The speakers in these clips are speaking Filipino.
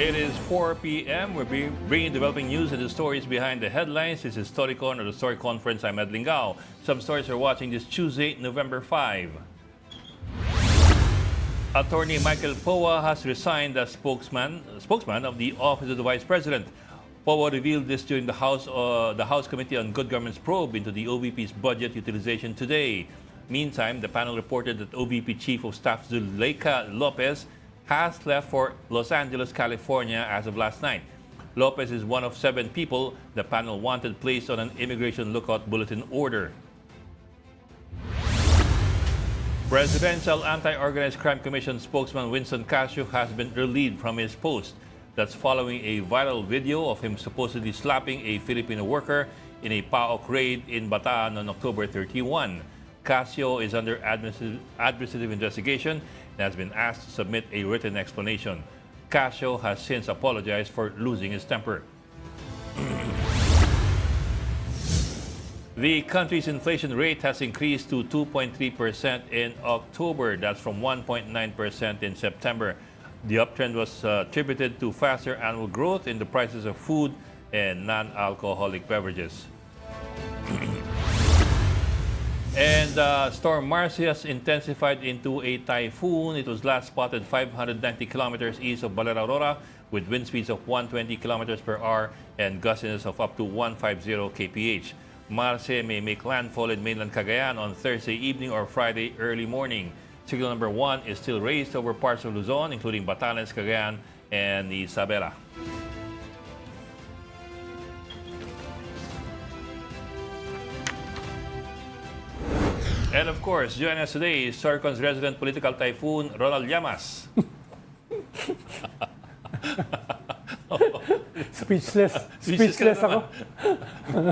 It is 4 p.m. We're bringing developing news and the stories behind the headlines. This is Storycon or the Story Conference. I'm Ed Lingao. Some stories are watching this Tuesday, November 5. Attorney Michael Poa has resigned as spokesman of the Office of the Vice President. Poa revealed this during the House Committee on Good Government's probe into the OVP's budget utilization today. Meantime, the panel reported that OVP Chief of Staff Zuleika Lopez has left for Los Angeles, California as of last night. Lopez is one of 7 people the panel wanted placed on an immigration lookout bulletin order. Presidential Anti-Organized Crime Commission spokesman Winston Casio has been relieved from his post. That's following a viral video of him supposedly slapping a Filipino worker in a PAOK raid in Bataan on October 31. Casio is under administrative investigation and has been asked to submit a written explanation. Casio has since apologized for losing his temper. The country's inflation rate has increased to 2.3% in October. That's from 1.9% in September. The uptrend was attributed to faster annual growth in the prices of food and non-alcoholic beverages. And Storm Marcy has intensified into a typhoon. It was last spotted 590 kilometers east of Balita, Aurora, with wind speeds of 120 kilometers per hour and gustiness of up to 150 kph. Marcy may make landfall in mainland Cagayan on Thursday evening or Friday early morning. Signal number 1 is still raised over parts of Luzon, including Batanes, Cagayan, and Isabela. And of course, joining us today is Storycon's resident political typhoon, Ronald Llamas. Speechless ako.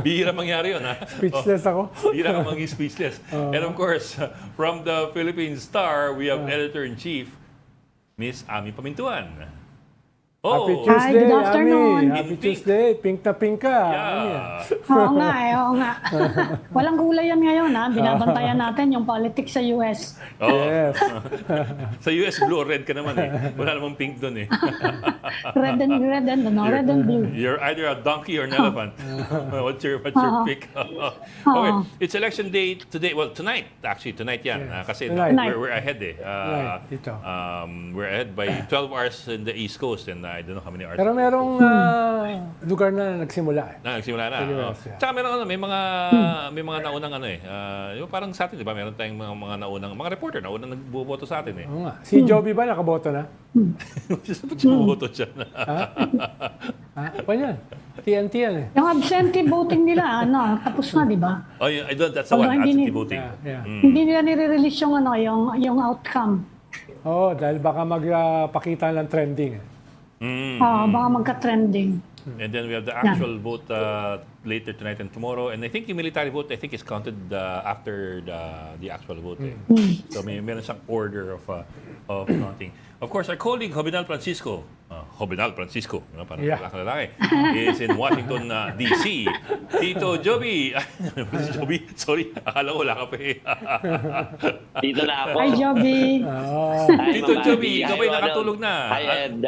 Bihira mangyari yun, ha? Speechless ako. Bihira ka maging speechless. And of course, from the Philippine Star, we have Editor-in-Chief, Miss Ami Pamintuan. Happy Oh, Tuesday, Hi, good afternoon. Ami. Happy In pink. Tuesday. Pink na pink ka. yeah. Oo nga oo nga. Walang kulay yan ngayon, ha? Binabantayan natin yung politics sa US. Oh. Yes. Sa US, blue or red ka naman eh. Wala namang pink doon eh. Red and blue. You're either a donkey or an elephant. What's your pick? Okay, it's election day today. Well, tonight. Actually, tonight yan. Yes. Kasi Tonight. we're ahead eh. Right, dito. We're ahead by 12 hours in the East Coast and I don't know how many hours. Pero merong lugar na nagsimula eh. Nagsimula na. Sa US, Oh. yeah. Tsaka meron may mga naunang ano eh. Yung parang sa atin, di ba? Meron tayong mga naunang mga reporter naunang nagboboto sa atin eh. Oo nga. Si Joby ba nakaboto na? Ba't sumuboto siya na? Pa yan. TNT yan eh. Yung absentee voting nila, tapos na, di ba? Oh, that's the one. Although hindi Absentee voting. Yeah. Hindi nila nire-release yung outcome. Oo, dahil baka magpakita ng trending eh. Baka magka-trending. And then we have the actual vote later tonight and tomorrow. And I think the military vote, I think, is counted after the actual vote. Eh. So meron siyang order of counting. Of course, our colleague, Hobinal Francisco, parang Yeah. lalaki, is in Washington, D.C. Tito Joby, Joby, sorry, akala ko wala ka pa eh. Dito na ako. Hi, Joby. Hi, Tito Ma'am Joby, Abby. ikaw Hi, ba'y Ronald. nakatulog na? Hi, Ed.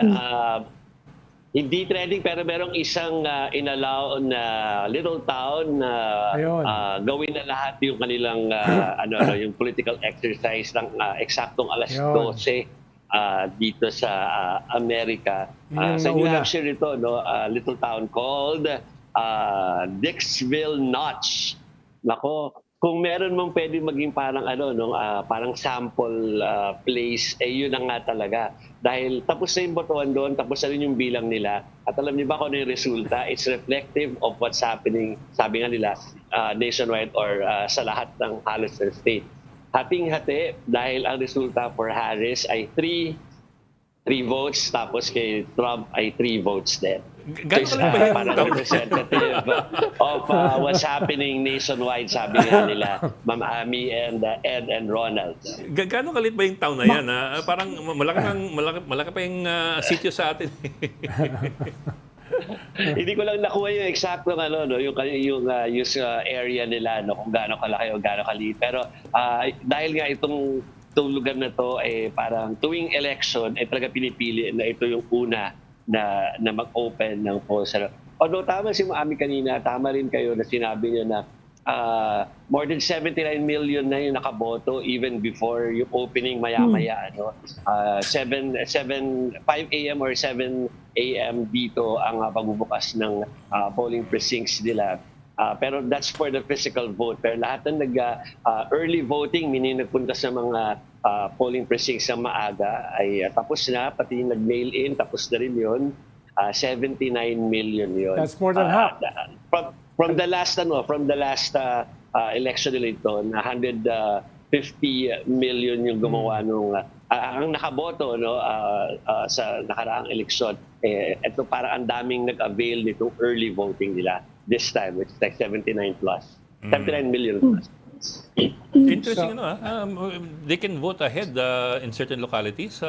Hindi trending pero merong isang inallow na little town na Ayun. gawin na lahat yung kanilang yung political exercise ng eksaktong alas Ayun. 12 dito sa Amerika. Yun yung Sa New nauna. Hampshire ito, little town called Dixville Notch. Nako, kung meron mong pwede maging parang parang sample place, yun na nga talaga. Dahil tapos na yung botohan doon, tapos na rin yung bilang nila. At alam niyo ba kung ano yung resulta? It's reflective of what's happening, sabi nga nila, nationwide or sa lahat ng halos ng state. Hating-hati dahil ang resulta for Harris ay 3 votes, tapos kay Trump ay 3 votes din. Gano'n ka lang ba yung Parang representative of what's happening nationwide, sabi nga nila, Ma'am Ami and Ed and Ronald. Gano'n kalit ba yung town na yan? Parang malaki pa yung sityo sa atin. Hindi ko lang nakuha yung exact yung area nila, kung gaano kalaki o gaano kaliit. Pero dahil nga itong lugar na to parang tuwing election talaga pinipili na ito yung una na mag-open ng polls. Although tama si Mami kanina, tama rin kayo na sinabi niyo na more than 79 million na yung nakaboto even before yung opening maya-maya. 5 a.m. or 7 a.m. dito ang pagbubukas ng polling precincts nila. Pero that's for the physical vote. Pero lahat ng early voting, meaning nagpunta sa mga polling precincts sa maaga, ay tapos na. Pati yung nag-mail in, tapos na rin yun. 79 million yun. That's more than half. From the last election nila ito, 150 million yung gumawa nung ang nakaboto sa nakaraang eleksyon. Ito parang ang daming nag-avail nitong early voting nila this time. It's like 79 plus. 79 million plus. Interesting, they can vote ahead in certain localities.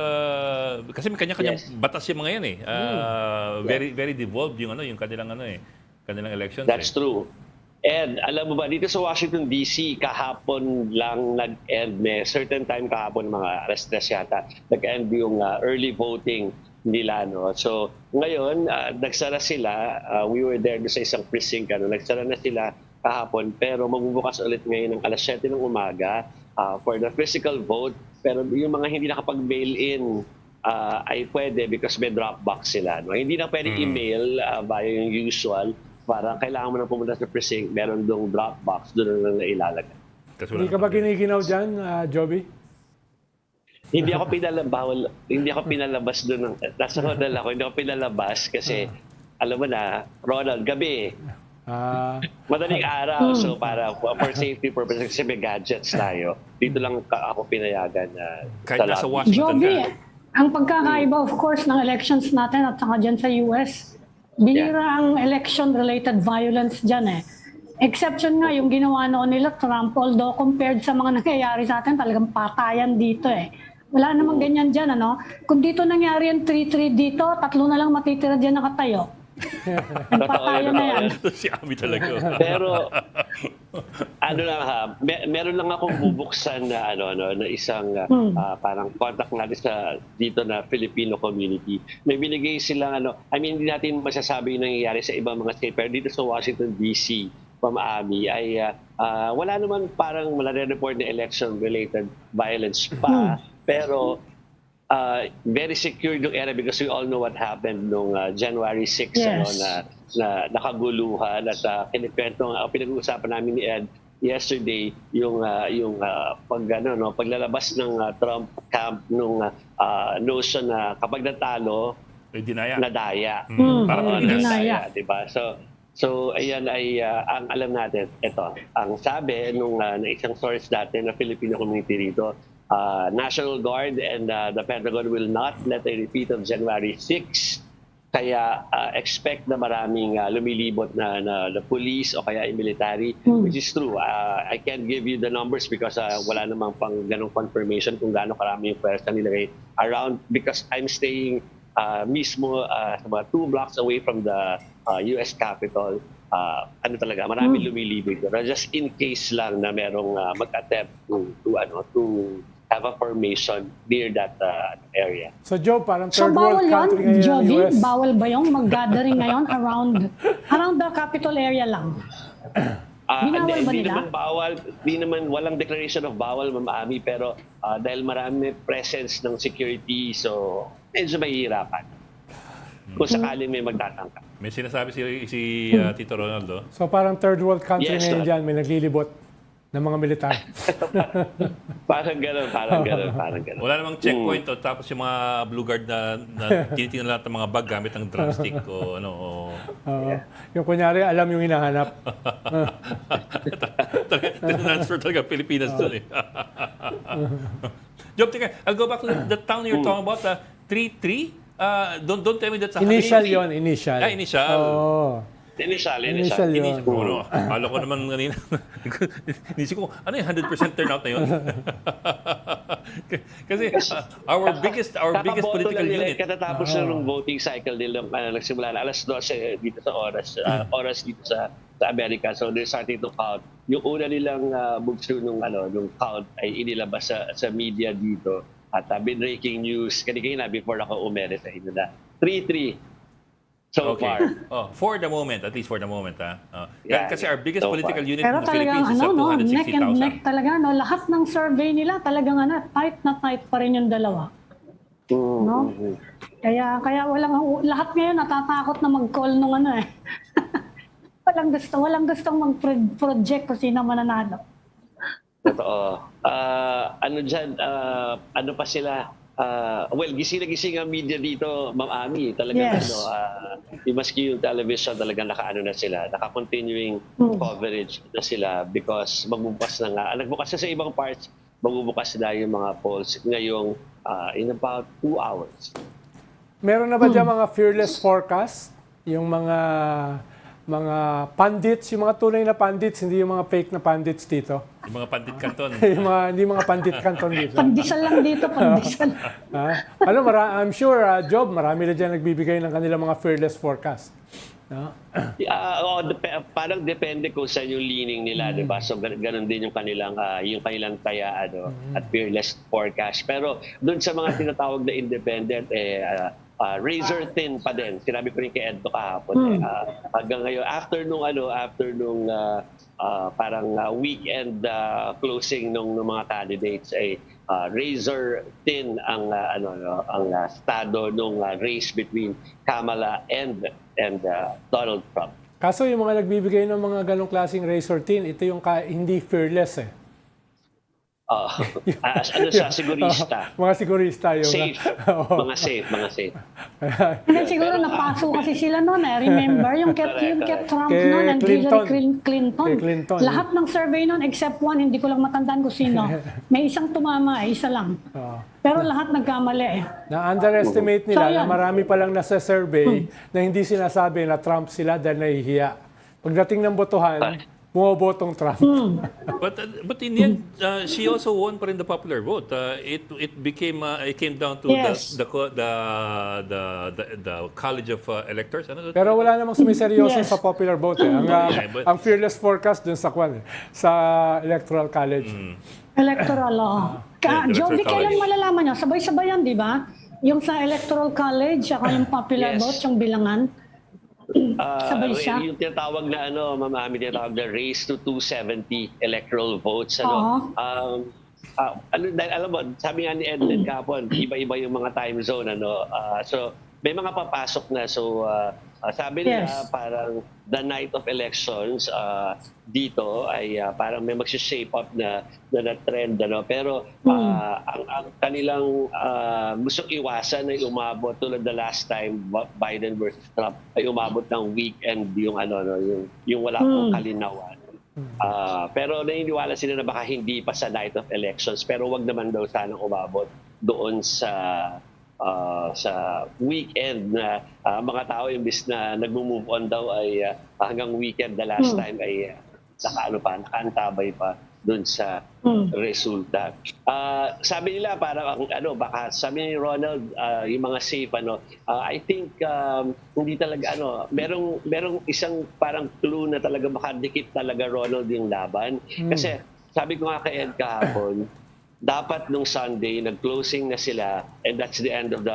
Kasi may kanya-kanyang batas yung mga yan eh. Very devolved yung kanilang elections. That's true. And alam mo ba, dito sa Washington DC, kahapon lang nag-end, may certain time kahapon, mga alas 3 yata, nag-end yung early voting nila. So ngayon, nagsara sila. We were there sa isang precinct. Nagsara na sila kahapon, pero magbubukas ulit ngayon ng alas 7 ng umaga for the physical vote. Pero yung mga hindi nakapag-mail in ay pwede because may drop box sila. Hindi na pwede email via yung usual. Parang kailangan mo na pumunta sa precinct, meron dong drop box, doon na ilalagay. Hindi ka ba giniginaw dyan, Joby? Hindi ako pinalabas doon. Nasa hotel ako, hindi ako pinalabas kasi alam mo na, Ronald, gabi. Madaling araw, so para for safety purposes, kasi may gadgets tayo. Dito lang ako pinayagan kahit nasa lobby. Washington Joby, ang pagkakaiba of course ng elections natin at saka dyan sa US, bihira ang election-related violence dyan eh. Exception nga yung ginawa noon nila Trump, although compared sa mga nangyayari sa atin, talagang patayan dito eh. Wala namang ganyan dyan, Kung dito nangyari yung 3-3 dito, 3 na lang matitira dyan nakatayo. Patayan na yan. Si Ami talaga. Pero meron lang akong bubuksan na na isang parang contact natin sa dito na Filipino community. May binigay silang hindi natin masasabi yung nangyayari sa ibang mga state, pero dito sa Washington DC, Ami, ay wala naman parang report na election-related violence pa, pero very secure yung area because we all know what happened nung January 6 Yes. na nakaguluhan at pinag-uusapan namin ni Ed yesterday yung paglalabas ng Trump camp nung notion na kapag natalo nadaya. Parang dinaya. Diba? So ayan ay ang alam natin, ito ang sabi nung isang source natin na Filipino community rito, National Guard and the Pentagon will not let a repeat of January 6. Kaya expect na maraming lumilibot na police o kaya military, which is true. I can't give you the numbers because wala namang pang ganong confirmation kung gaano karami yung pwersa nilagay around, because I'm staying mismo sa mga 2 blocks away from the US Capitol. Talaga, maraming lumilibot. Just in case lang na merong mag-attempt to have a formation near that area. So Joe, parang So third bawal world yun, country ngayon ang Joby? US. Bawal ba yung mag-gathering ngayon around the capital area lang? Binawal ba Hindi nila? naman bawal, hindi naman, walang declaration of bawal, Ma'am Ami, pero dahil marami presence ng security, so medyo mahihirapan. Kung sakaling may magtatangka. May sinasabi si Tito Ronaldo. So parang third world country Yes, ngayon sir. dyan, may naglilibot ng mga militar. Parang gano'n. Wala namang checkpoint tapos yung mga blue guard na tinitingnan lahat ng mga bag gamit ng drumstick o ano. Yung kunyari, alam yung hinahanap. Transfer talaga Pilipinas doon eh. Job, teka, I'll go back to the town you're talking about, 3-3. Don't tell me that's a Initial yon, initial. Initial. Oo. Initial yun. Akala ko naman kanina. Inisip ko, ano yung 100% turnout na yun? Kasi our biggest political unit. Katatapos na ng voting cycle nila, nagsimula na alas 12 dito sa oras dito sa Amerika. So they're starting to count. Yung una nilang moves through nung count ay inilabas sa media dito. At breaking news, kanina before ako umere sa inyo na 3-3 so far. Oh, for the moment, at least for the moment. Yeah, Kasi our biggest so political far. unit Pero in the talagang Philippines is ano, up no, neck and neck 260,000. talaga, no? Lahat ng survey nila talagang ano, tight na tight pa rin yung dalawa. No? Kaya lahat ngayon natatakot na mag-call nung ano eh. walang gustong mag-project kung sino mananalo. Totoo. Ano dyan, ano pa sila? Well, gising na gising ang media dito, Ma'am Ami. Talagang Yes. yung maski yung television, talagang naka-ano na sila, naka-continuing coverage na sila because magbubukas na nga. Nagbukas na sa ibang parts, magbubukas na yung mga polls ngayong in about 2 hours. Meron na ba dyan mga fearless forecast? Yung mga pundits, yung mga tunay na pundits, hindi yung mga fake na pundits dito. Yung mga pandit kanton. Hindi mga pandit kanton dito. Pandesal lang dito, pandesal. I'm sure, Job, marami na dyan nagbibigay ng kanilang mga fearless forecast. No? Parang depende kung saan yung leaning nila, di ba? So ganun din yung kanilang taya at fearless forecast. Pero doon sa mga tinatawag na independent, razor thin pa din. Sinabi ko rin kay Eddo kahapon. Hanggang ngayon, after nung parang weekend closing ng mga candidates, razor thin ang estado nung race between Kamala and Donald Trump. Kaso yung mga nagbibigay ng mga ganong klaseng razor thin, ito yung hindi fearless eh. Sigurista. Mga sigurista yung... Safe. Mga safe. Hindi, siguro napaso kasi sila noon eh. Remember, yung ket Trump noon and Hillary Clinton. Lahat ng survey noon except one, hindi ko lang matandaan kung sino. May isang tumama, isa lang. Pero lahat nagkamali eh. Na-underestimate nila na marami palang nasa-survey na hindi sinasabi na Trump sila dahil nahihiya. Pagdating ng botohan, bumobotong Trump. But in the end, she also won pa rin the popular vote. It came down to Yes. the College of Electors. Ano? Pero wala namang sumiseryoso Yes. sa popular vote. Ang fearless forecast dun sa Electoral College. Electoral law. Electoral Joby, college. kailan malalaman nyo? Sabay-sabay yan, di ba? Yung sa Electoral College, saka yung popular Yes. vote, yung bilangan. Sabay siya. Yung tinatawag na Ma'am Ami, tinatawag na race to 270 electoral votes. Dahil alam mo, sabi nga ni Edlin kapon, iba-iba yung mga time zone. So may mga papasok na. So sabi nila parang the night of elections dito ay parang may magsha-shape up na trend. Pero ang kanilang gustong iwasan ay umabot tulad the last time Biden versus Trump ay umabot ng weekend yung wala pong kalinawan. Pero naniniwala sila na baka hindi pa sa night of elections, pero wag naman daw sanang umabot doon sa weekend na mga tao imbis na nag-move on daw ay hanggang weekend the last time ay nakaantabay pa doon sa resulta. Sabi nila parang baka sabi ni Ronald yung mga safe I think hindi talaga merong isang parang clue na talaga makadikit talaga Ronald yung laban kasi sabi ko nga kay Ed kahapon dapat nung Sunday nag-closing na sila and that's the end of the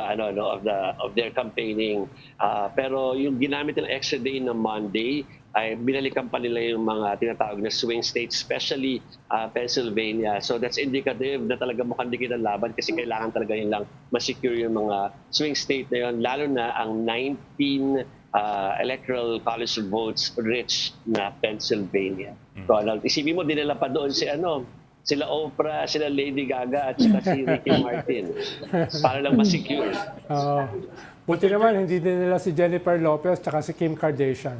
of their campaigning. Pero yung ginamit ng extra day na Monday ay binalikan pa nila yung mga tinatawag na swing states, especially Pennsylvania. So that's indicative na talaga mukhang dikit ang laban kasi kailangan talaga yun lang ma-secure yung mga swing state na yun, lalo na ang 19 electoral college votes rich na Pennsylvania. Ronald, isipin mo dinala pa doon sila Oprah, sila Lady Gaga at sila si Ricky Martin para lang ma-secure. Buti naman, hindi din nila si Jennifer Lopez at si Kim Kardashian.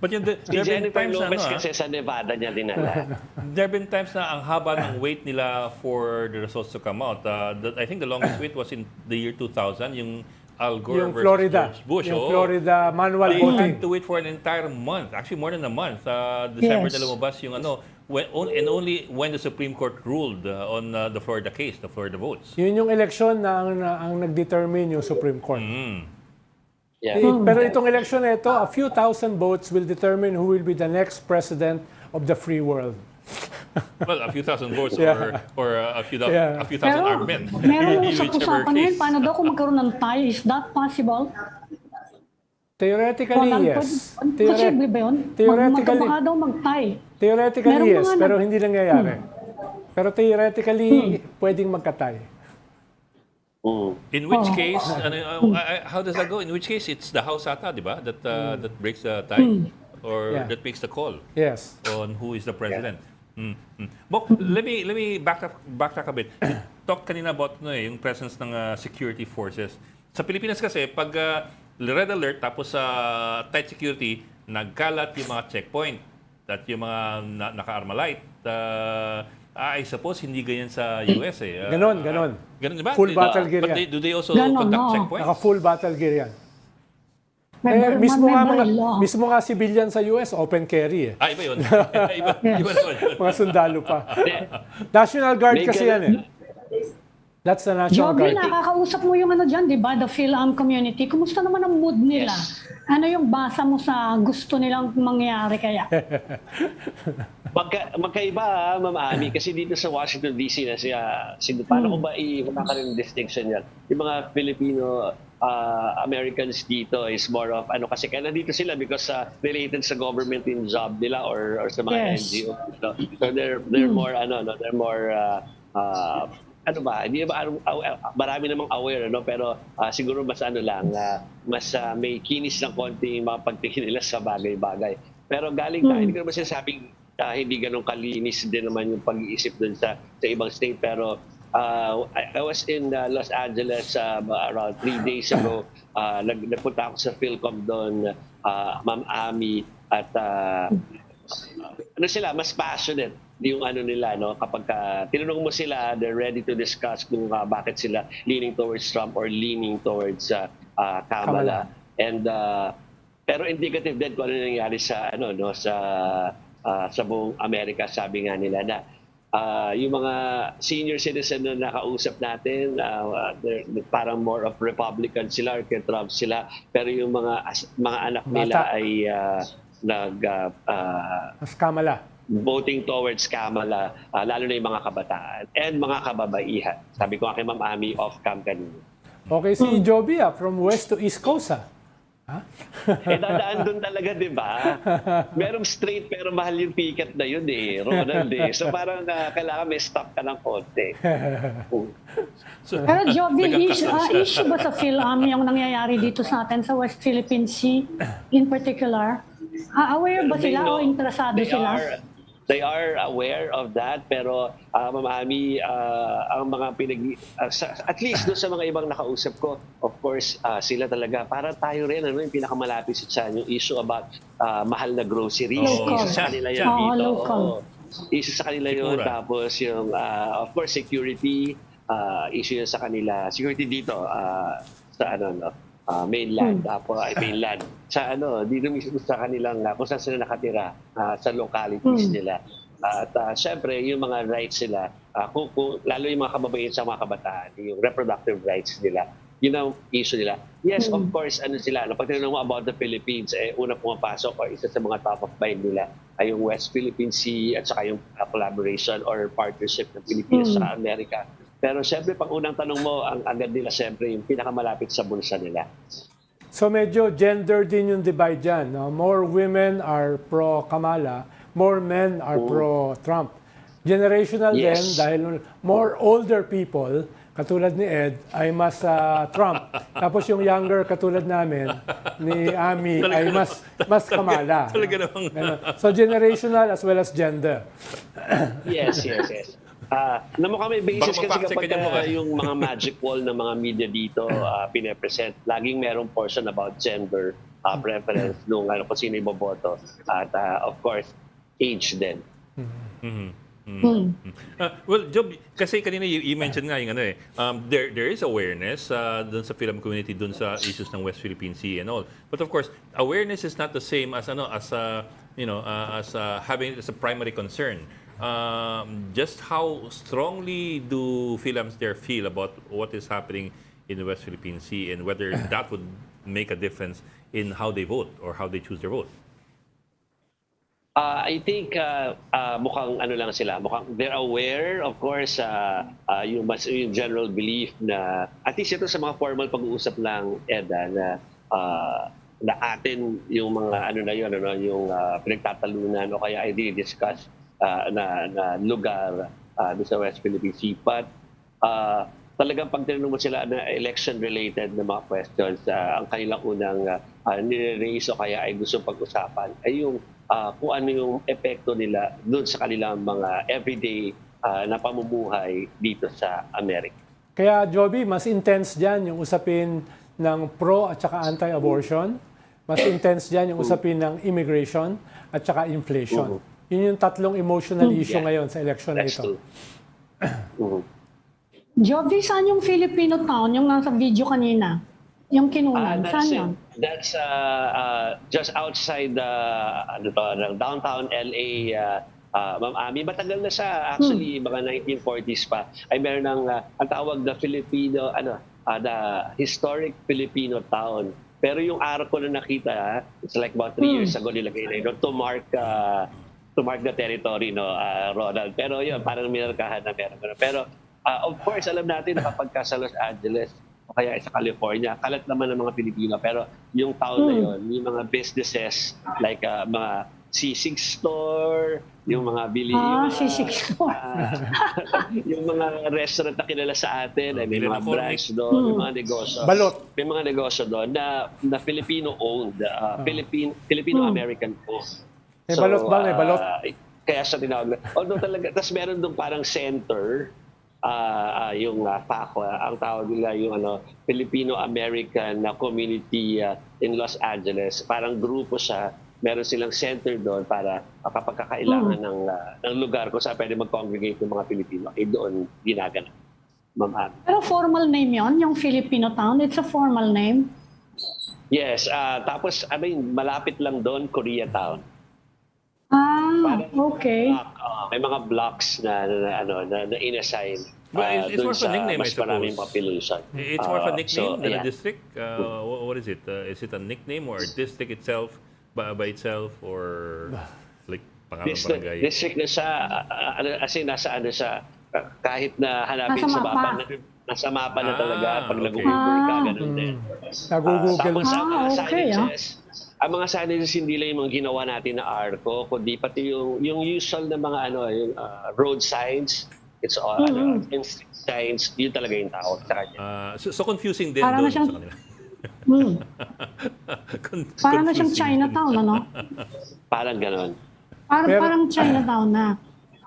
But Si Jennifer Lopez kasi sa Nevada niya dinala. There have been times na ang haba ng wait nila for the results to come out. I think the longest wait was in the year 2000, yung Al Gore Yung versus Florida. George Bush. Yung Florida manual They voting. had to wait for an entire month, actually more than a month. December na lumabas yung and only when the Supreme Court ruled on the Florida case, the Florida votes. Yun yung election na ang nag-determine yung Supreme Court. Yeah. Pero itong election na ito, a few thousand votes will determine who will be the next president of the free world. Well, a few thousand votes or a few thousand Pero armed men. meron In sa whichever usapan ngayon, case. paano daw kung magkaroon ng tie? Is that possible? Theoretically, yes. Posible ba yun? Theoretically, Baka daw mag-tie. theoretically Merong yes, mga pero hindi nangyayari. Pero theoretically, pwedeng magkatay. In which case, how does that go? In which case, it's the House ata, di ba? That breaks the tie or Yeah. that makes the call Yes. on who is the president. Bok, let me backtrack a bit. You talk kanina about yung presence ng security forces. Sa Pilipinas kasi, pag red alert tapos sa tight security, nagkalat yung mga checkpoint at yung mga naka-arma light. I suppose hindi ganyan sa US eh. Ganon. Ganon, di ba? Full battle gear But yan. do they also Ganon, conduct oo. checkpoints? Naka-full battle gear yan. Mismo nga civilian sa US, open carry eh. Iba yun. Iba naman yun. Mga sundalo pa. National Guard kasi yan eh. That's the National Joby, Guard. nakakausap mo yung ano dyan, di ba? The Phil-Am community. Kumusta naman ang mood nila? Yes. Ano yung basa mo sa gusto nilang mangyari kaya? Magkaiba, Ma'am Ami, kasi dito sa Washington DC na paano ko ba i-makakaroon ng distinction yan? Yung mga Filipino-Americans dito is more of, kasi kaya nandito sila because related sa government in job nila or sa mga Yes. NGO. So they're more, they're more, hindi ba marami namang aware pero siguro mas mas may kinis ng konti yung mga pagtingin nila sa bagay-bagay. Pero galing tayo, hindi ko naman sinasabing hindi ganun kalinis din naman yung pag-iisip dun sa ibang state. Pero I was in Los Angeles around 3 days ago. Nagpunta ako sa Philcom doon, Ma'am Ami, at mas passionate yung nila, kapag tinanong mo sila, they're ready to discuss kung bakit sila leaning towards Trump or leaning towards Kamala. And pero indicative din kung ano nangyari sa sa buong Amerika. Sabi nga nila na yung mga senior citizen na nakausap natin, parang more of Republican sila or kay Trump sila, pero yung mga anak nila ay Mas Kamala. voting towards Kamala, lalo na yung mga kabataan and mga kababaihan. Sabi ko kay Ma'am Ami off-cam kanina. Okay, si Joby from west to east coast Dadaan doon talaga, di ba? Merong straight pero mahal yung ticket na yun Ronald So parang kailangan may stop ka ng konti. Pero Joby, issue ba sa Phil-Am yung nangyayari dito sa atin sa West Philippine Sea in particular? Aware ba sila o interesado sila? They are aware of that, pero Ma'am Ami, ang mga at least doon sa mga ibang nakausap ko, of course, sila talaga, para tayo rin, yung pinakamalapit sa yung issue about mahal na groceries. Local. Isa sa kanila yun dito. Local. Isa sa kanila yun, tapos yung, of course, security, issue yun sa kanila. Security dito, sa mainland, mainland. Sa dito mismo sa kanilang, kung saan sila nakatira, sa localities nila. At syempre, yung mga rights nila, lalo yung mga kababaihan sa mga kabataan, yung reproductive rights nila, yun ang issue nila. Yes, of course, pag tinanong mo about the Philippines, una pumapasok o isa sa mga top of mind nila ay yung West Philippine Sea at saka yung collaboration or partnership ng Pilipinas sa Amerika. Pero siyempre, pag unang tanong mo, ang agad nila siyempre yung pinakamalapit sa bulsa nila. So medyo gender din yung divide dyan. More women are pro-Kamala, more men are pro-Trump. Generational din dahil more older people, katulad ni Ed, ay mas Trump. Tapos yung younger katulad namin, ni Ami, ay mas Kamala. Talaga namang. So generational as well as gender. Yes. Namukha may basis Baka kasi kapag mapaksa ka yung mga magic wall ng mga media dito pinapresent, laging merong portion about gender preference nung kung sino yung boboto. At of course, age din. Well, Job, kasi kanina you mentioned nga yung there is awareness dun sa film community, dun sa issues ng West Philippine Sea and all. But of course, awareness is not the same as having it as a primary concern. Just how strongly do Philams there feel about what is happening in the West Philippine Sea and whether that would make a difference in how they vote or how they choose their vote? I think mukhang lang sila, mukhang they're aware, of course, yung general belief na, at least ito sa mga formal pag-uusap lang, Eda, na na atin yung mga ano na yun, ano, yung pinagtatalunan o kaya ay discuss na lugar doon sa West Philippine Sea. But talagang pag tinanong mo sila na election-related na mga questions, ang kanilang unang nire-raise o kaya ay gusto pag-usapan ay yung kung ano yung epekto nila doon sa kanilang mga everyday na pamumuhay dito sa Amerika. Kaya, Joby, mas intense dyan yung usapin ng pro at saka anti-abortion. Mas intense dyan yung usapin ng immigration at saka inflation. Yun yung tatlong emotional issue ngayon sa election na ito. Jovi, saan yung Filipino town? Yung nasa video kanina? Yung kinunan, saan yun? That's just outside downtown LA, Ma'am Ami. Matagal na siya, actually, mga 1940s pa. Ay meron ng, ang tawag na Filipino, the historic Filipino town. Pero yung araw ko na nakita, it's like about 3 years ago nilagay na yun, to mark the territory, no, Ronald. Pero yun, parang minarkahan na meron. Pero of course, alam natin na kapag ka sa Los Angeles o kaya sa California, kalat naman ng mga Pilipino. Pero yung town na yun, yung mga businesses like mga sisig store, yung mga sisig store. yung mga restaurant na kilala sa atin, ay may mga branch doon, may mga negosyo. Balot. May mga negosyo doon na Filipino-owned, Filipino-American owned. May balot ba? May balot? Kaya siya tinawag. Although talaga, tapos meron doon parang center, yung PACO, ang tawag nila yung Filipino-American community in Los Angeles. Parang grupo siya. Meron silang center doon para kapag kakailangan ng lugar kung saan pwede mag-congregate ng mga Pilipino, ay doon ginaganap. Ma'am Ann. Pero formal name yon, yung Filipino town? It's a formal name? Yes. Tapos, malapit lang doon, Koreatown. Okay. May mga blocks na inassign. Well, it's more of a nickname, I mas maraming suppose. population. It's more of a nickname than a yeah. district? What is it? Is it a nickname or a district itself, by itself, or like pangalan barangay? District na siya, nasa siya, kahit na hanapin Nasa sa mapa. mapa, nasa mapa na talaga, pag okay. nag-Uber ka, ganun din. Nag-Google. Tapos ang mga okay, signages, ang mga signages hindi lang yung mga ginawa natin na ARCO, kundi pati yung usual na mga yung road signs, it's all street signs, yun talaga yung tawag sa kanya. So confusing din Parang doon siyang- sa kanila. Parang na siyang Confusing. Chinatown, ano? Parang ganon. Parang Chinatown na.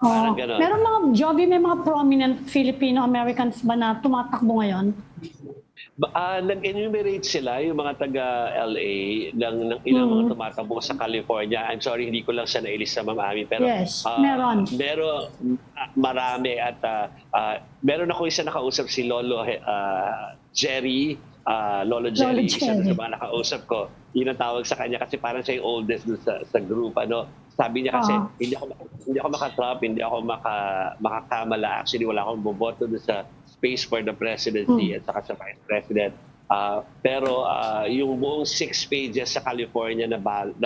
Parang ganon. Pero mga Jovi, may mga prominent Filipino-Americans ba na tumatakbo ngayon? Nag-enumerate sila, yung mga taga-LA, ng ilang mga tumatakbo sa California. I'm sorry, hindi ko lang siya nailista, Ma'am Ami. Pero, Yes, meron. Marami. At meron ako isa nakausap si Lolo Jerry. Lolo Jerry, isa Jerry. sa mga nakausap ko. Yun ang tawag sa kanya kasi parang siya yung oldest dun sa group. Sabi niya kasi, hindi ako maka-Trump, hindi ako makakamala. Actually, wala akong boboto dun sa space for the presidency at saka sa vice president. Pero yung buong 6 pages sa California na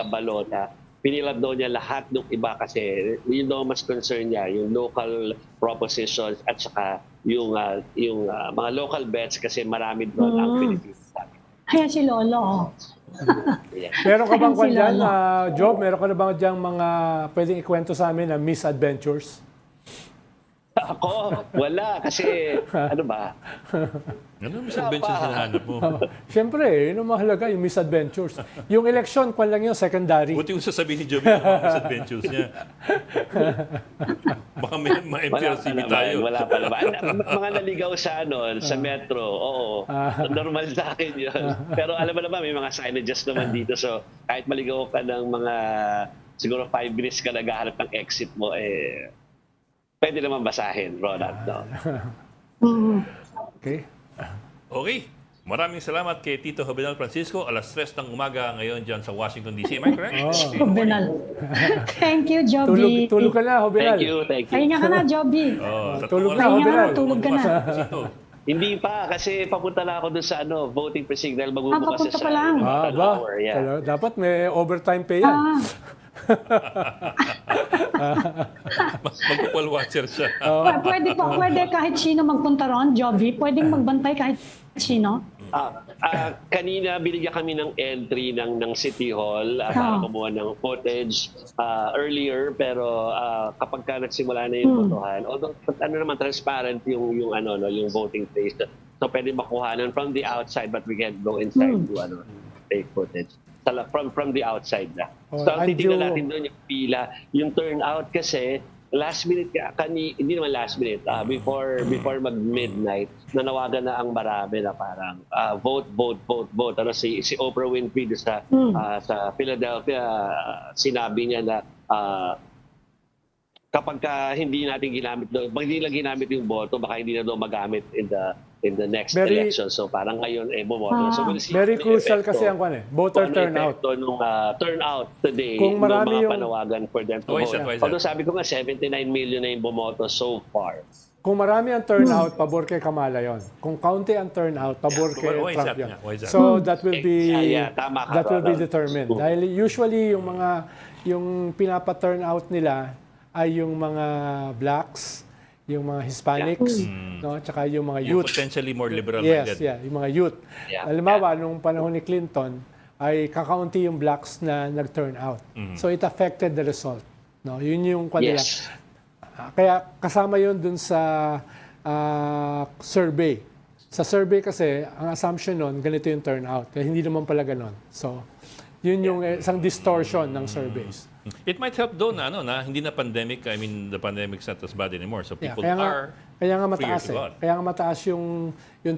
balota, pinilab daw niya lahat ng iba kasi yun daw mas concern niya, yung local propositions at saka yung mga local bets kasi marami doon ang Philippines. Kaya si Lolo. Meron ka bang Si kwan dyan, Lolo. Job? Meron ka na bang dyan mga pwedeng ikwento sa amin na misadventures? Ako, wala. Kasi, ano ba? Ano yung misadventures na nahanap mo? Siyempre, yun ang mahalaga, yung misadventures. Yung election, kwan lang yun, secondary. Buti yung sasabihin ni Joby ang mga misadventures niya. Baka may MPRCB tayo. Wala pa naman. Mga naligaw sa sa metro, oo. Normal sa akin yun. Pero alam mo naman, may mga signages naman dito. So, kahit maligaw ka ng mga, siguro 5 minutes ka naghahanap ng exit mo, pwede naman basahin, Ronald. No? Okay. Okay. Maraming salamat kay Tito Jovenel Francisco. Alas 3 ng umaga ngayon dyan sa Washington, D.C. Am I correct? Jovenel. Thank you, Jovi. Tulog ka na, Jovenel. Thank you. Pahinga ka na, Jovi. Tulog na, Pahinga ka na, Jovenel. tulog ka na. Hindi pa, kasi papunta na ako doon sa voting precinct dahil magbubukas papunta sa pa lang. hour. Yeah. Dapat may overtime pay yan. Magpapal watcher siya. Pwede kahit sino magpunta ron, Jovi. Pwedeng magbantay kahit sino. Kanina binigyan kami ng entry ng City Hall para kumuha ng footage earlier, pero kapag ka nagsimula na yung botohan, although naman transparent yung yung voting place, so pwede makuhanan from the outside, but we can't go inside to take footage from the outside na. So ang titingnan natin doon yung pila, yung turnout kasi last minute, hindi naman last minute, before mag-midnight, nanawagan na ang marami na parang vote. Ano, si Oprah Winfrey sa Philadelphia, sinabi niya na kapag hindi natin ginamit doon, pag hindi lang ginamit yung boto, baka hindi na doon magamit in the next election. So parang ngayon bumoto. So we'll see. Very crucial kasi ang voter turnout. Nung turnout today, kung marami mga panawagan for them to vote. Although sabi ko nga 79 million na yung bumoto so far. Kung marami ang turnout, pabor kay Kamala yon. Kung kaunti ang turnout, pabor kay Trump yon. So that will be determined. Dahil usually yung pinapa-turnout nila ay yung mga blacks, yung mga Hispanics, no, tsaka yung mga youth. Potentially more liberal-minded. Yes, yung mga youth. Halimbawa, nung panahon ni Clinton, ay kakaunti yung blacks na nag-turn out. So it affected the result. No, yun yung kanila. Kaya kasama yun dun sa survey. Sa survey kasi, ang assumption nun, ganito yung turnout. Kaya hindi naman pala ganon. So, yun yung isang distortion ng surveys. It might help though na hindi na pandemic. I mean, the pandemic's not as bad anymore. So people kaya nga mataas Kaya nga mataas yung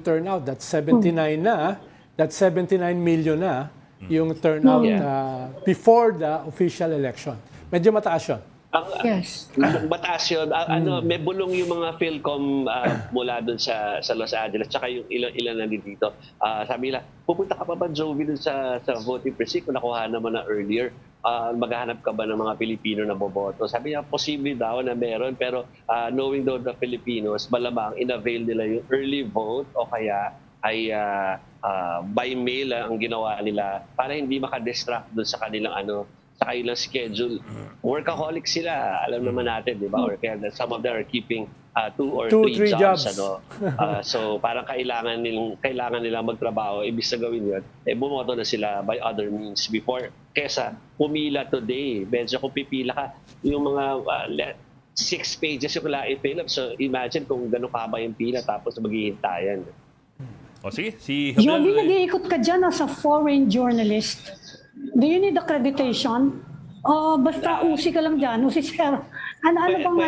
turnout. That's 79 na. That's 79 million na yung turnout before the official election. Medyo mataas yun. Yes. Mataas yun. May bulong yung mga Philcom mula doon sa Los Angeles, tsaka yung ilan na dito. Sabi nila, pupunta ka pa ba, Jovi, doon sa voting precinct kung nakuha naman na earlier? Maghahanap ka ba ng mga Pilipino na boboto? Sabi niya, posible daw na meron, pero knowing daw the Filipinos, malamang in-avail nila yung early vote o kaya ay by mail ang ginawa nila para hindi makadistract doon sa kanilang sa kanilang schedule. Workaholic sila, alam naman natin, di ba? Or kaya some of them are keeping 2 or 3 jobs. So parang kailangan nilang magtrabaho. Ibig sa gawin yun, bumoto na sila by other means before. Kesa pumila today, medyo kung pipila ka, yung mga 6 pages yung i-fill up. So imagine kung gano'n kaba yung pila tapos maghihintayan. O sige, si Jovi, nag-iikot ka dyan as a foreign journalist. Do you need accreditation? O basta usi ka lang dyan, usi sir. Ano bang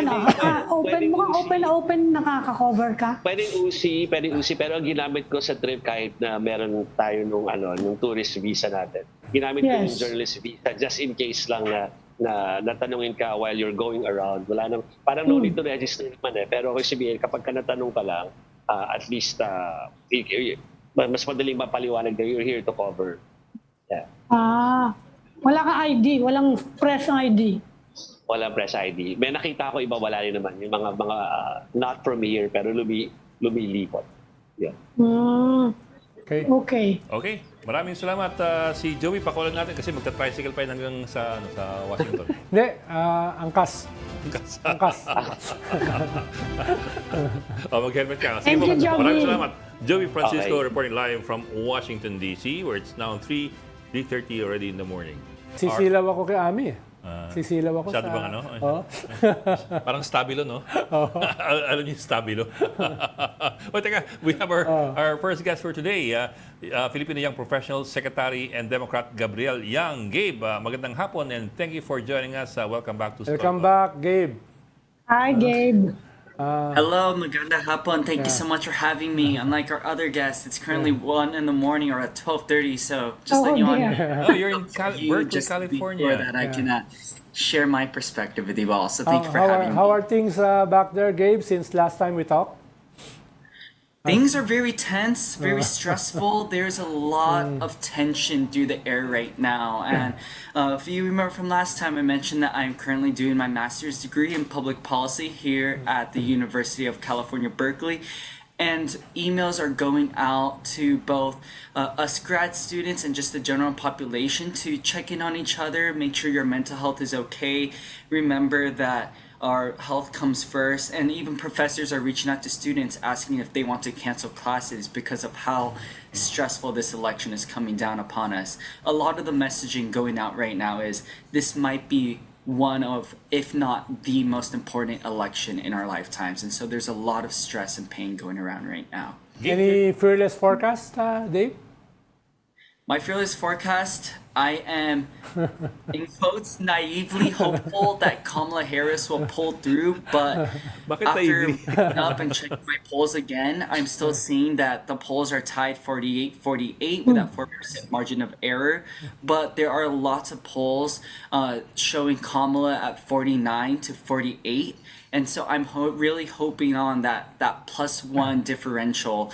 open nakaka-cover ka? Pwedeng usi, pero ang ginamit ko sa trip kahit na meron tayo nung tourist visa natin. Ginamit ko yung journalist visa just in case lang na natanungin ka while you're going around. Wala nang parang no need to register naman pero kung sabihin kapag ka natanong ka lang, at least mas madaling mapaliwanag na you're here to cover. Yeah. Wala kang ID, walang press ID. Walang press ID. May nakita ko iba wala rin naman yung mga not from here pero lumilipot. Yeah. Okay. Maraming salamat si Joey. Pakulan natin kasi magta-tricycle pa yun hanggang sa Washington. Hindi, angkas. Mag-helmet ka. Thank you, Joey. Maraming salamat. Joey Francisco reporting live from Washington, D.C. where it's now 3:30 already in the morning. Sisilaw ako kay Ami. Sisilaw ako Masyado bang Parang stabilo, no? Alam niyo yung stabilo? Teka, we have our first guest for today, Filipino Young Professional Secretary and Democrat Gabriel Yang. Gabe, magandang hapon and thank you for joining us. Welcome back to Storycon. Welcome back, Gabe. Hi, Gabe. Hello, magandang hapon. Thank you so much for having me. Unlike our other guests, it's currently 1 in the morning or at 12:30. So just letting you on. You're in Berkeley, California. That I can share my perspective with you all. So thank you for having me. How are things back there, Gabe? Since last time we talked. Things are very tense, very stressful. There's a lot of tension through the air right now. And if you remember from last time, I mentioned that I'm currently doing my master's degree in public policy here at the University of California, Berkeley. And emails are going out to both us grad students and just the general population to check in on each other, make sure your mental health is okay. Remember that our health comes first, and even professors are reaching out to students asking if they want to cancel classes because of how stressful this election is coming down upon us. A lot of the messaging going out right now is this might be one of, if not the most important election in our lifetimes, and so there's a lot of stress and pain going around right now. Any fearless forecast, Dave? My fearless forecast, I am, in quotes, naively hopeful that Kamala Harris will pull through, but Bakit after naively? picking up and checking my polls again, I'm still seeing that the polls are tied 48-48 with that 4% margin of error, but there are lots of polls showing Kamala at 49-48. And so I'm really hoping on that +1 differential.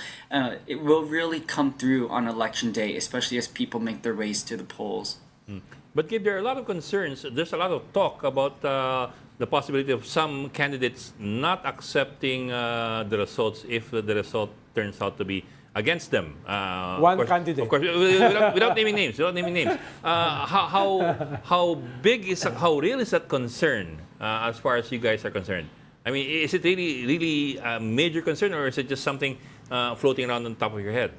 It will really come through on election day, especially as people make their ways to the polls. But Gabe, there are a lot of concerns. There's a lot of talk about the possibility of some candidates not accepting the results if the result turns out to be against them. One candidate. Of course, without naming names. How real is that concern as far as you guys are concerned? I mean, is it really a major concern, or is it just something floating around on top of your head?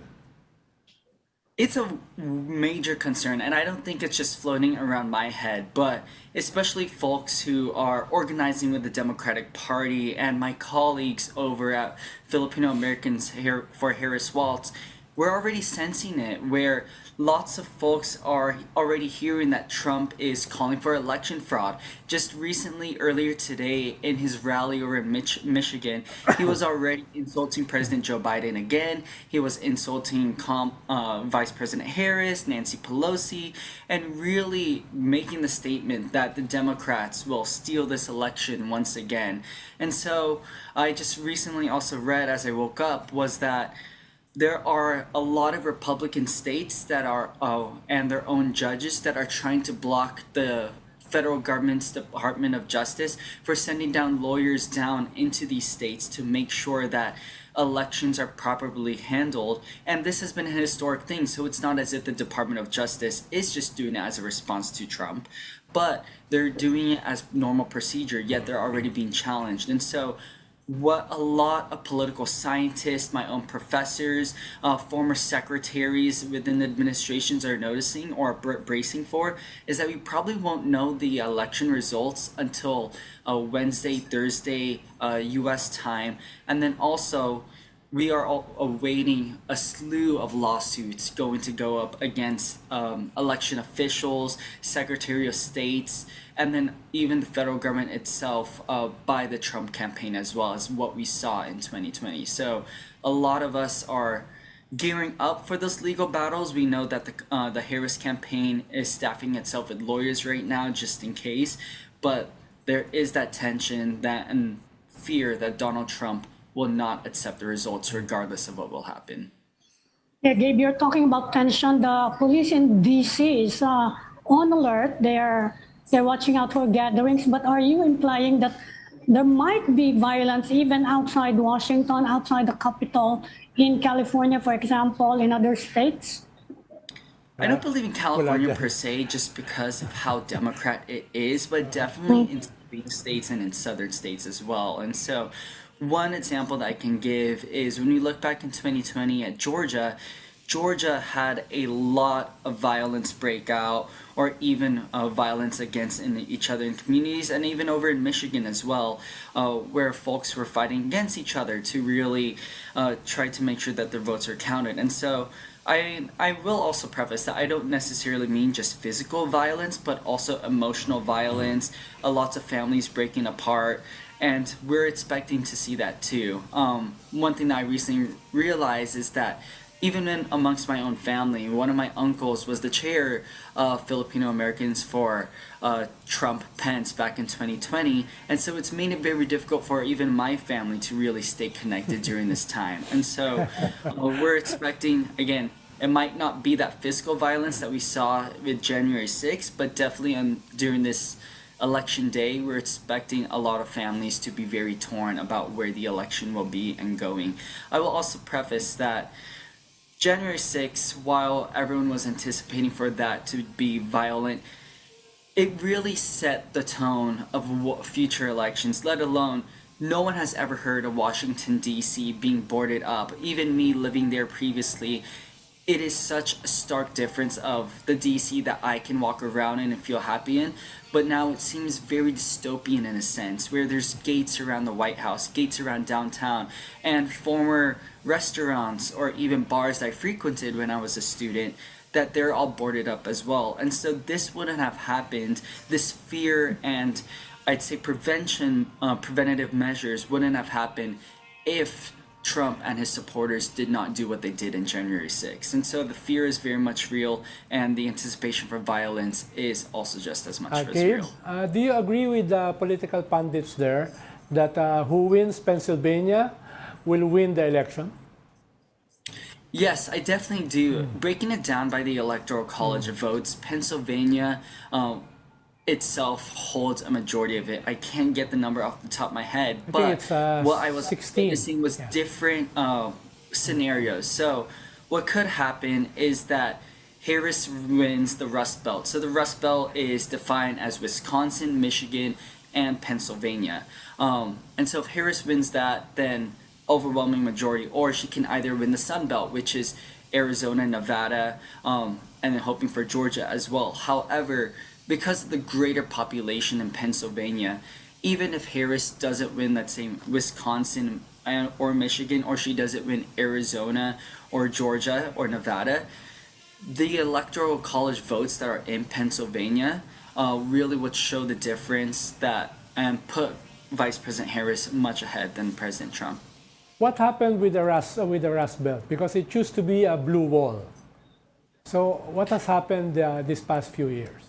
It's a major concern, and I don't think it's just floating around my head, but especially folks who are organizing with the Democratic Party and my colleagues over at Filipino-Americans here for Harris Waltz, we're already sensing it, where lots of folks are already hearing that Trump is calling for election fraud. Just recently, earlier today, in his rally over in Michigan, he was already insulting President Joe Biden again. He was insulting Vice President Harris, Nancy Pelosi, and really making the statement that the Democrats will steal this election once again. And so I just recently also read, as I woke up, was that there are a lot of Republican states that are, and their own judges that are trying to block the federal government's Department of Justice for sending down lawyers down into these states to make sure that elections are properly handled. And this has been a historic thing, so it's not as if the Department of Justice is just doing it as a response to Trump, but they're doing it as normal procedure, yet they're already being challenged. And so what a lot of political scientists, my own professors, former secretaries within the administrations are noticing or bracing for is that we probably won't know the election results until Wednesday, Thursday, U.S. time. And then also, we are awaiting a slew of lawsuits going to go up against election officials, Secretary of States, and then even the federal government itself by the Trump campaign, as well as what we saw in 2020. So a lot of us are gearing up for those legal battles. We know that the Harris campaign is staffing itself with lawyers right now just in case, but there is that tension and fear that Donald Trump will not accept the results regardless of what will happen. Yeah, Gabe, you're talking about tension. The police in DC is on alert. They're watching out for gatherings, but are you implying that there might be violence even outside Washington, outside the Capitol, in California, for example, in other states? I don't believe in California per se, just because of how Democrat it is, but definitely in swing states and in southern states as well. And so one example that I can give is when we look back in 2020 at Georgia, Georgia had a lot of violence break out, or even violence against each other in communities, and even over in Michigan as well, where folks were fighting against each other to really try to make sure that their votes are counted. And so I will also preface that I don't necessarily mean just physical violence, but also emotional violence, lots of families breaking apart, and we're expecting to see that too. One thing that I recently realized is that even amongst my own family, one of my uncles was the chair of Filipino-Americans for Trump Pence back in 2020, and so it's made it very difficult for even my family to really stay connected during this time. And so we're expecting, again, it might not be that physical violence that we saw with January 6th, but definitely during this election day, we're expecting a lot of families to be very torn about where the election will be and going. I will also preface that January 6th, while everyone was anticipating for that to be violent, it really set the tone of future elections, let alone no one has ever heard of Washington, D.C. being boarded up. Even me living there previously, it is such a stark difference of the DC that I can walk around in and feel happy in, but now it seems very dystopian in a sense, where there's gates around the White House, gates around downtown, and former restaurants or even bars that I frequented when I was a student, that they're all boarded up as well. And so this wouldn't have happened, this fear and I'd say preventative measures wouldn't have happened if Trump and his supporters did not do what they did in January 6th. And so the fear is very much real, and the anticipation for violence is also just as much as Gabe, real. do you agree with the political pundits there that who wins Pennsylvania will win the election? Yes, I definitely do. Breaking it down by the Electoral College of votes, Pennsylvania itself holds a majority of it. I can't get the number off the top of my head, I but think it's, what I was 16. witnessing was different scenarios. So what could happen is that Harris wins the Rust Belt. So the Rust Belt is defined as Wisconsin, Michigan, and Pennsylvania. And so if Harris wins that, then overwhelming majority, or she can either win the Sun Belt, which is Arizona, Nevada, and then hoping for Georgia as well. However, because of the greater population in Pennsylvania, even if Harris doesn't win, let's say, Wisconsin or Michigan, or she doesn't win Arizona or Georgia or Nevada, the Electoral College votes that are in Pennsylvania really would show the difference that and put Vice President Harris much ahead than President Trump. What happened with the Rust Belt? Because it used to be a blue wall. So what has happened these past few years?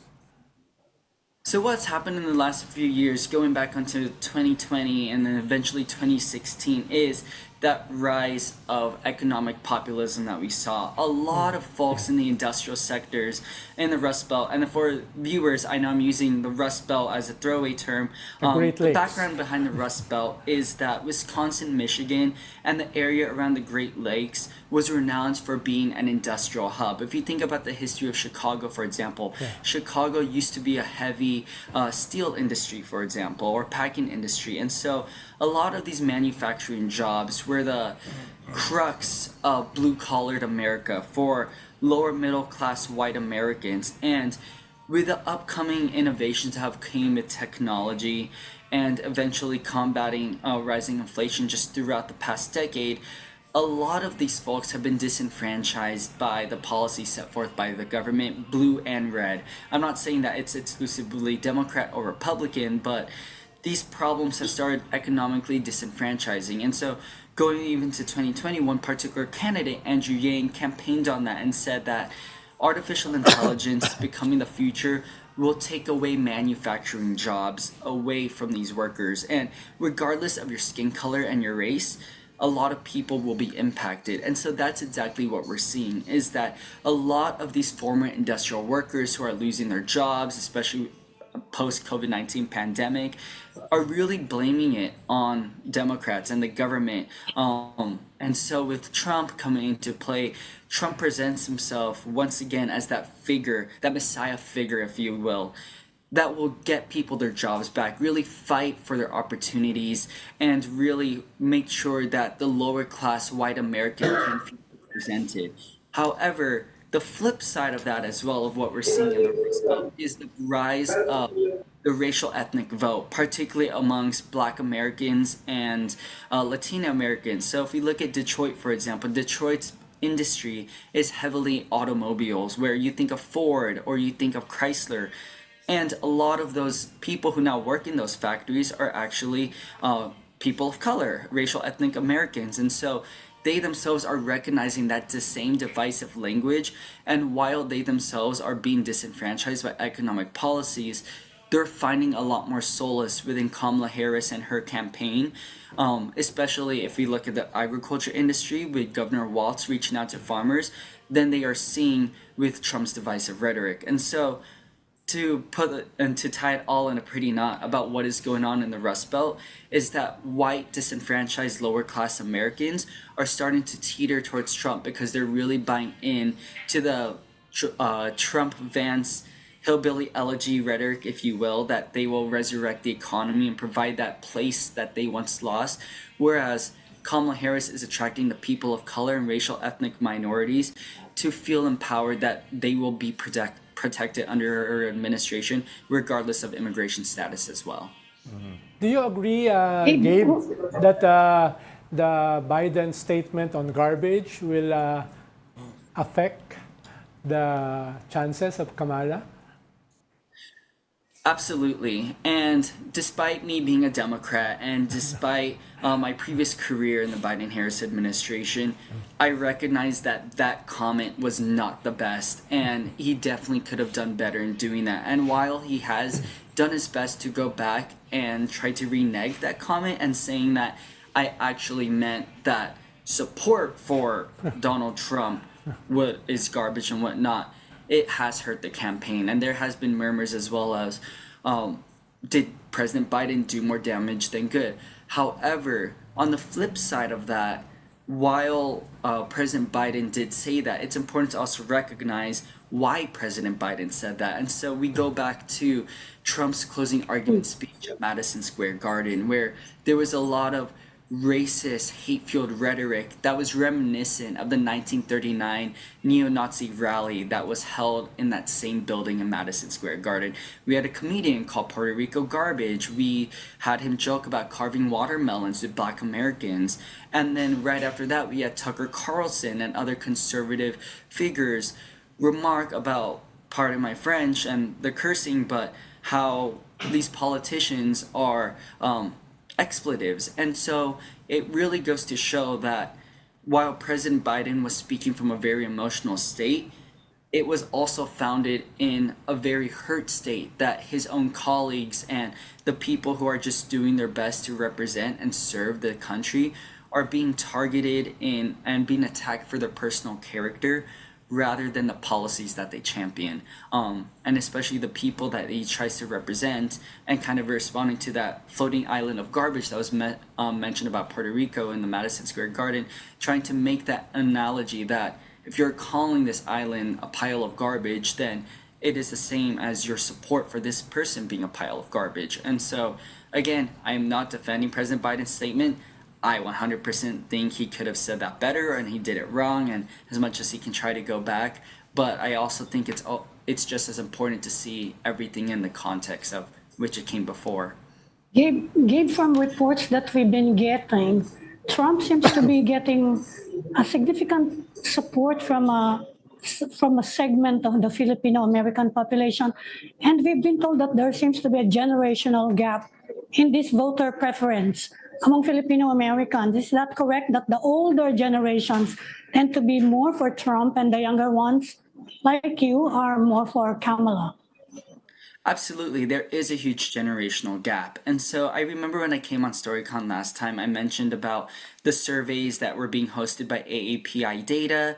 So what's happened in the last few years, going back onto 2020 and then eventually 2016, is that rise of economic populism that we saw. A lot of folks in the industrial sectors in the Rust Belt, and for viewers, I know I'm using the Rust Belt as a throwaway term. The background behind the Rust Belt is that Wisconsin, Michigan, and the area around the Great Lakes was renowned for being an industrial hub. If you think about the history of Chicago, for example, Chicago used to be a heavy steel industry, for example, or packing industry. And so a lot of these manufacturing jobs were the crux of blue-collared America for lower middle-class white Americans. And with the upcoming innovations that have came with technology and eventually combating rising inflation just throughout the past decade, a lot of these folks have been disenfranchised by the policy set forth by the government, blue and red. I'm not saying that it's exclusively Democrat or Republican, but these problems have started economically disenfranchising. And so going even to 2020, one particular candidate, Andrew Yang, campaigned on that and said that artificial intelligence becoming the future will take away manufacturing jobs away from these workers. And regardless of your skin color and your race, a lot of people will be impacted. And so that's exactly what we're seeing, is that a lot of these former industrial workers who are losing their jobs, especially post-COVID-19 pandemic, are really blaming it on Democrats and the government. And so with Trump coming into play, Trump presents himself once again as that figure, that messiah figure, if you will, that will get people their jobs back, really fight for their opportunities, and really make sure that the lower class white American can feel represented. However, the flip side of that as well, of what we're seeing in the Rust Belt, is the rise of the racial ethnic vote, particularly amongst Black Americans and Latino Americans. So if we look at Detroit, for example, Detroit's industry is heavily automobiles, where you think of Ford or you think of Chrysler. And a lot of those people who now work in those factories are actually people of color, racial ethnic Americans. And so they themselves are recognizing that the same divisive language, and while they themselves are being disenfranchised by economic policies, they're finding a lot more solace within Kamala Harris and her campaign, especially if we look at the agriculture industry with Governor Walz reaching out to farmers, than they are seeing with Trump's divisive rhetoric. And so to tie it all in a pretty knot about what is going on in the Rust Belt is that white disenfranchised lower class Americans are starting to teeter towards Trump because they're really buying in to the Trump-Vance hillbilly elegy rhetoric, if you will, that they will resurrect the economy and provide that place that they once lost, whereas Kamala Harris is attracting the people of color and racial ethnic minorities to feel empowered that they will be protected under her administration, regardless of immigration status as well. Do you agree, Gabe, Gabe, that the Biden statement on garbage will affect the chances of Kamala? Absolutely. And despite me being a Democrat and despite my previous career in the Biden Harris administration, I recognize that that comment was not the best. And he definitely could have done better in doing that. And while he has done his best to go back and try to renege that comment and saying that I actually meant that support for Donald Trump is garbage and whatnot, it has hurt the campaign. And there has been murmurs as well as, did President Biden do more damage than good? However, on the flip side of that, while President Biden did say that, it's important to also recognize why President Biden said that. And so we go back to Trump's closing argument speech at Madison Square Garden, where there was a lot of racist, hate-fueled rhetoric that was reminiscent of the 1939 neo-Nazi rally that was held in that same building in Madison Square Garden. We had a comedian called Puerto Rico Garbage. We had him joke about carving watermelons with Black Americans. And then right after that, we had Tucker Carlson and other conservative figures remark about, pardon my French and the cursing, but how these politicians are expletives. And so it really goes to show that while President Biden was speaking from a very emotional state, it was also founded in a very hurt state that his own colleagues and the people who are just doing their best to represent and serve the country are being targeted in and being attacked for their personal character rather than the policies that they champion, and especially the people that he tries to represent, and kind of responding to that floating island of garbage that was mentioned about Puerto Rico in the Madison Square Garden, trying to make that analogy that if you're calling this island a pile of garbage, then it is the same as your support for this person being a pile of garbage. And so, again, I am not defending President Biden's statement. I 100% think he could have said that better, and he did it wrong, and as much as he can try to go back. But I also think it's just as important to see everything in the context of which it came before. Gabe, from reports that we've been getting, Trump seems to be getting a significant support from a segment of the Filipino-American population, and we've been told that there seems to be a generational gap in this voter preference among Filipino-Americans. Is that correct, that the older generations tend to be more for Trump and the younger ones, like you, are more for Kamala? Absolutely, there is a huge generational gap. And so I remember when I came on Storycon last time, I mentioned about the surveys that were being hosted by AAPI Data,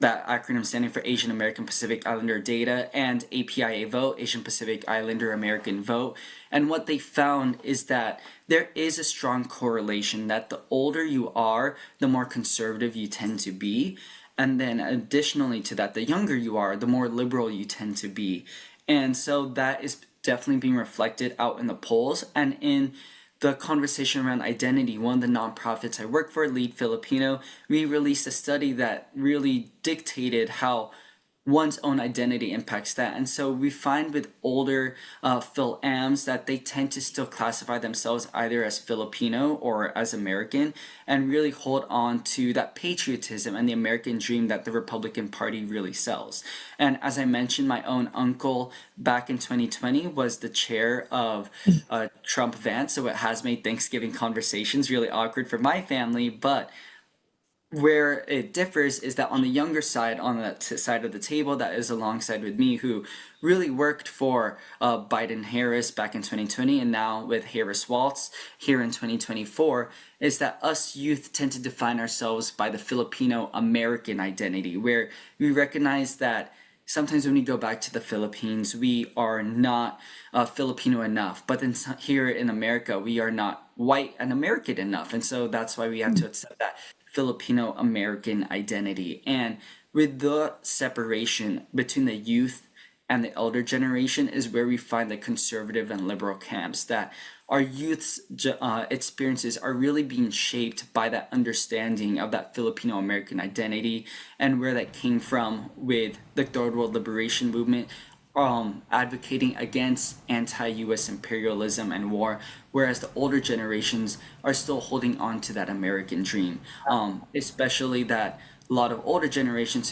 that acronym standing for Asian American Pacific Islander Data, and APIA Vote, Asian Pacific Islander American Vote. And what they found is that there is a strong correlation that the older you are, the more conservative you tend to be. And then additionally to that, the younger you are, the more liberal you tend to be. And so that is definitely being reflected out in the polls and in the conversation around identity. One of the nonprofits I work for, Lead Filipino, we released a study that really dictated how one's own identity impacts that. And so we find with older Phil-Ams that they tend to still classify themselves either as Filipino or as American, and really hold on to that patriotism and the American dream that the Republican Party really sells. And as I mentioned, my own uncle back in 2020 was the chair of Trump Vance, so it has made Thanksgiving conversations really awkward for my family. But where it differs is that on the younger side, on that side of the table that is alongside with me, who really worked for Biden-Harris back in 2020 and now with Harris-Walz here in 2024, is that us youth tend to define ourselves by the Filipino-American identity, where we recognize that sometimes when we go back to the Philippines, we are not Filipino enough. But then here in America, we are not white and American enough. And so that's why we have to accept that Filipino-American identity. And with the separation between the youth and the elder generation is where we find the conservative and liberal camps, that our youth's experiences are really being shaped by that understanding of that Filipino-American identity and where that came from with the Third World Liberation Movement, advocating against anti-US imperialism and war, whereas the older generations are still holding on to that American dream, especially that a lot of older generations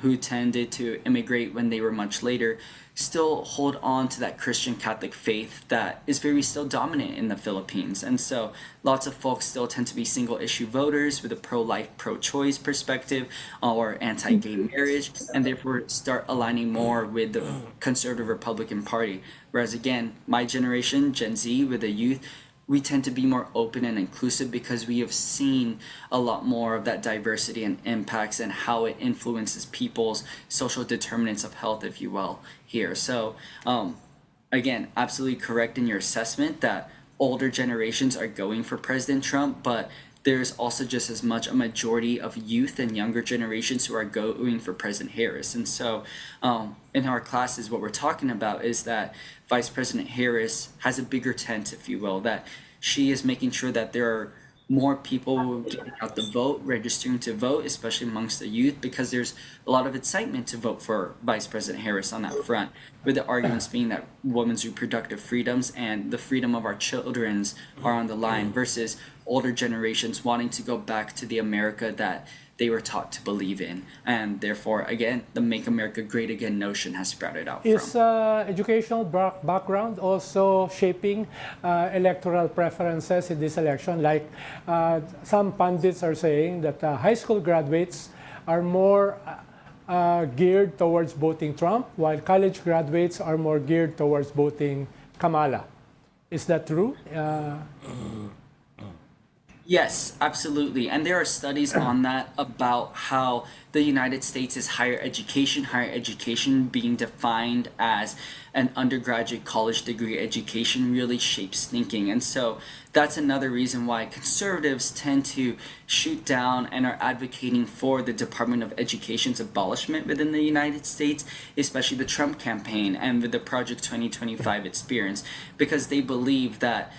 who tended to immigrate when they were much later still hold on to that Christian Catholic faith that is very still dominant in the Philippines. And so lots of folks still tend to be single issue voters with a pro-life, pro-choice perspective or anti-gay marriage, and therefore start aligning more with the conservative Republican Party. Whereas again, my generation, Gen Z, with the youth, we tend to be more open and inclusive because we have seen a lot more of that diversity and impacts and how it influences people's social determinants of health, if you will, here. So, again, absolutely correct in your assessment that older generations are going for President Trump, but there's also just as much a majority of youth and younger generations who are going for President Harris. And so in our classes, what we're talking about is that Vice President Harris has a bigger tent, if you will, that she is making sure that there are more people getting out the vote, registering to vote, especially amongst the youth, because there's a lot of excitement to vote for Vice President Harris on that front, with the arguments being that women's reproductive freedoms and the freedom of our children's are on the line versus older generations wanting to go back to the America that they were taught to believe in. And therefore, again, the Make America Great Again notion has sprouted out Is from. educational background also shaping electoral preferences in this election? Like some pundits are saying that high school graduates are more geared towards voting Trump, while college graduates are more geared towards voting Kamala. Is that true? Yes, absolutely. And there are studies on that about how the United States is higher education being defined as an undergraduate college degree education really shapes thinking. And so that's another reason why conservatives tend to shoot down and are advocating for the Department of Education's abolishment within the United States, especially the Trump campaign and with the Project 2025 experience, because they believe that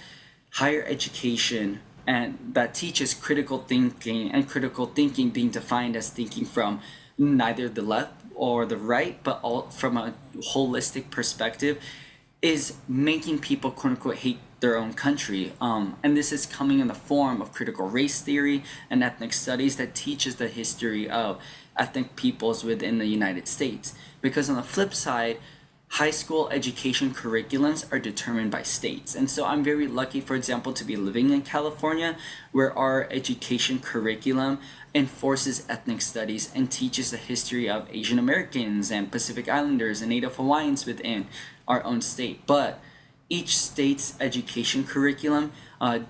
higher education and that teaches critical thinking, and critical thinking being defined as thinking from neither the left or the right, but all from a holistic perspective, is making people quote unquote hate their own country. And this is coming in the form of critical race theory and ethnic studies that teaches the history of ethnic peoples within the United States. Because on the flip side, high school education curriculums are determined by states. And so I'm very lucky, for example, to be living in California, where our education curriculum enforces ethnic studies and teaches the history of Asian Americans and Pacific Islanders and Native Hawaiians within our own state. But each state's education curriculum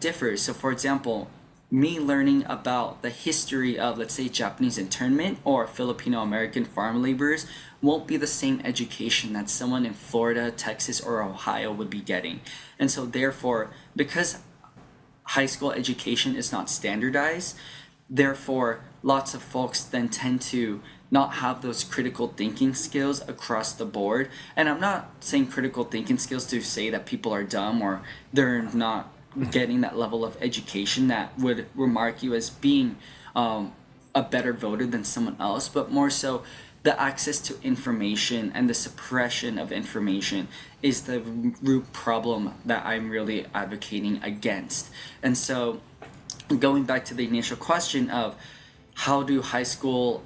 differs. So for example, me learning about the history of, let's say, Japanese internment or Filipino-American farm laborers won't be the same education that someone in Florida, Texas, or Ohio would be getting. And so therefore, because high school education is not standardized, therefore lots of folks then tend to not have those critical thinking skills across the board. And I'm not saying critical thinking skills to say that people are dumb or they're not getting that level of education that would remark you as being a better voter than someone else, but more so the access to information and the suppression of information is the root problem that I'm really advocating against. And so going back to the initial question of how do high school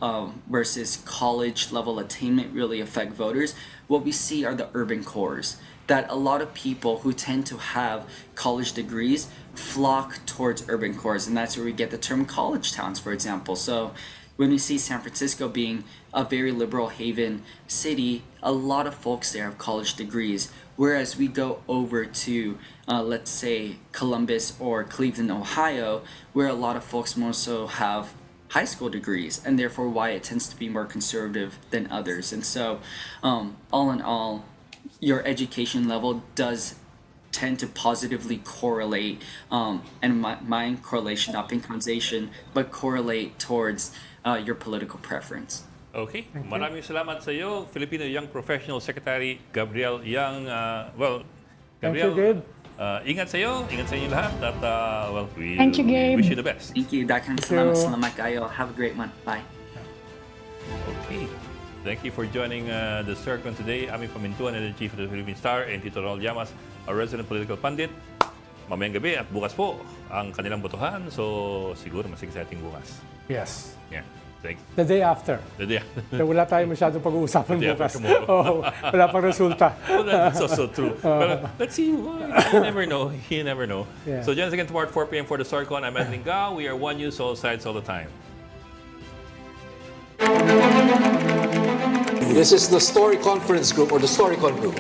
versus college level attainment really affect voters, what we see are the urban cores, that a lot of people who tend to have college degrees flock towards urban cores, and that's where we get the term college towns, for example. So when we see San Francisco being a very liberal haven city, a lot of folks there have college degrees, whereas we go over to let's say Columbus or Cleveland, Ohio, where a lot of folks more so have high school degrees, and therefore why it tends to be more conservative than others. And so all in all, your education level does tend to positively correlate, and mind correlation, not being causation, but correlate towards your political preference. Okay. Maraming salamat sa iyo, Filipino Young Professional Secretary Gabriel Yang. Thank you, Gabriel, Gabe. ingat sa iyo, ingat sa inyo lahat. At we Thank you, Gabe. wish you the best. Thank you. Daghang you. salamat kayo. Have a great one. Bye. Okay. Thank you for joining the Storycon today. Ami Pamintuan, Editor-in-Chief of the Philippine Star, and Tito Raul Llamas, our resident political pundit. Mamayang gabi at bukas po ang kanilang botohan. So, siguro mas exciting bukas. Yes. Yeah. Thanks. The day after. The day. So, wala tayong masyadong pag-uusapan The day bukas. after tomorrow. Oo, wala pang resulta. Well, that's also true. But let's see. You never know. You never know. Yeah. So join us again tomorrow at 4 p.m. for the Storycon. I'm Edwin Gao. We are One News, all sides, all the time. This is the Story Conference Group or the Storycon Group.